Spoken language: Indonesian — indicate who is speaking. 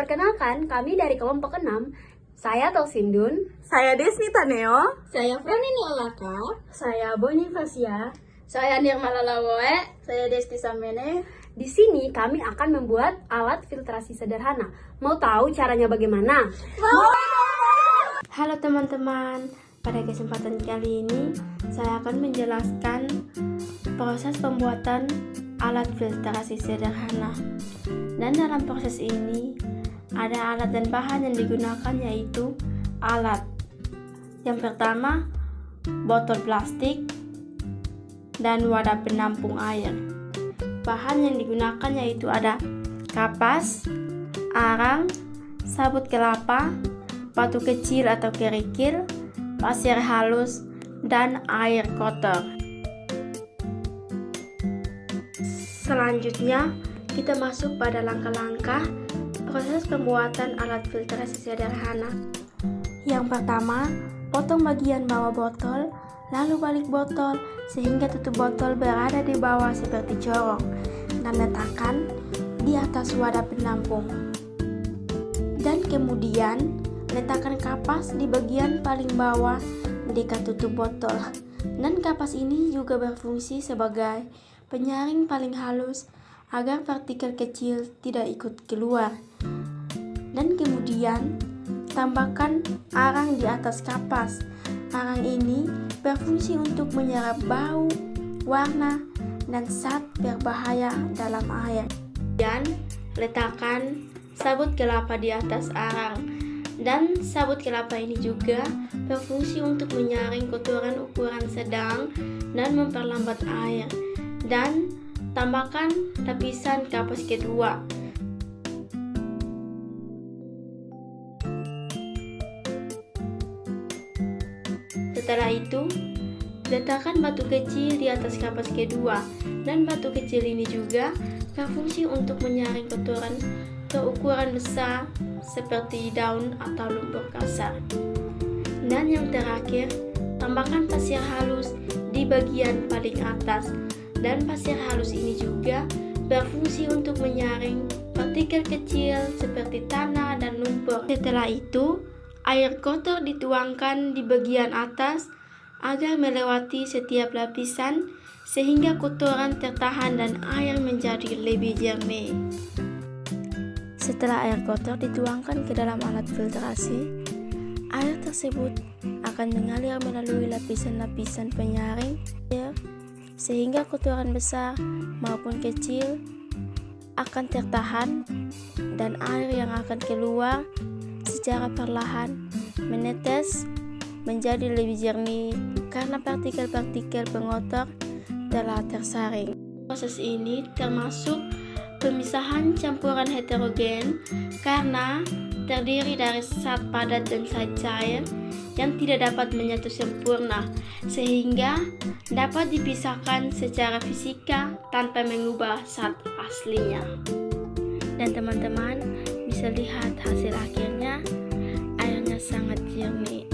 Speaker 1: Perkenalkan, kami dari kelompok 6. Saya Telsindun.
Speaker 2: Saya Desnita Neo.
Speaker 3: Saya Frani Niolaka.
Speaker 1: Saya Boni Fasia.
Speaker 3: Saya Nirmala Lawoe. Saya Desti Samene.
Speaker 1: Di sini kami akan membuat alat filtrasi sederhana. Mau tahu caranya bagaimana?
Speaker 4: Halo teman-teman, pada kesempatan kali ini saya akan menjelaskan proses pembuatan alat filtrasi sederhana. Dan dalam proses ini ada alat dan bahan yang digunakan, yaitu alat. Yang pertama, botol plastik dan wadah penampung air. Bahan yang digunakan yaitu ada kapas, arang, sabut kelapa, batu kecil atau kerikil, pasir halus, dan air kotor. Selanjutnya, kita masuk pada langkah-langkah proses pembuatan alat filtrasi sederhana. Yang pertama, potong bagian bawah botol, lalu balik botol sehingga tutup botol berada di bawah seperti corong, dan letakkan di atas wadah penampung. Dan kemudian, letakkan kapas di bagian paling bawah dekat tutup botol. Dan kapas ini juga berfungsi sebagai penyaring paling halus agar partikel kecil tidak ikut keluar. Dan kemudian tambahkan arang di atas kapas. Arang ini berfungsi untuk menyerap bau, warna, dan zat berbahaya dalam air. Dan letakkan sabut kelapa di atas arang. Dan sabut kelapa ini juga berfungsi untuk menyaring kotoran ukuran sedang dan memperlambat air. Dan tambahkan lapisan kapas kedua. Setelah itu, letakkan batu kecil di atas kapas kedua, dan batu kecil ini juga berfungsi untuk menyaring kotoran berukuran besar seperti daun atau lumpur kasar. Dan yang terakhir, tambahkan pasir halus di bagian paling atas, dan pasir halus ini juga berfungsi untuk menyaring partikel kecil seperti tanah dan lumpur. Setelah itu, air kotor dituangkan di bagian atas agar melewati setiap lapisan sehingga kotoran tertahan dan air menjadi lebih jernih. Setelah air kotor dituangkan ke dalam alat filtrasi, air tersebut akan mengalir melalui lapisan-lapisan penyaring sehingga kotoran besar maupun kecil akan tertahan, dan air yang akan keluar secara perlahan menetes menjadi lebih jernih karena partikel-partikel pengotor telah tersaring. Proses ini termasuk pemisahan campuran heterogen karena terdiri dari zat padat dan zat cair yang tidak dapat menyatu sempurna, sehingga dapat dipisahkan secara fisika tanpa mengubah zat aslinya. Dan teman-teman bisa lihat hasil akhirnya, airnya sangat jernih.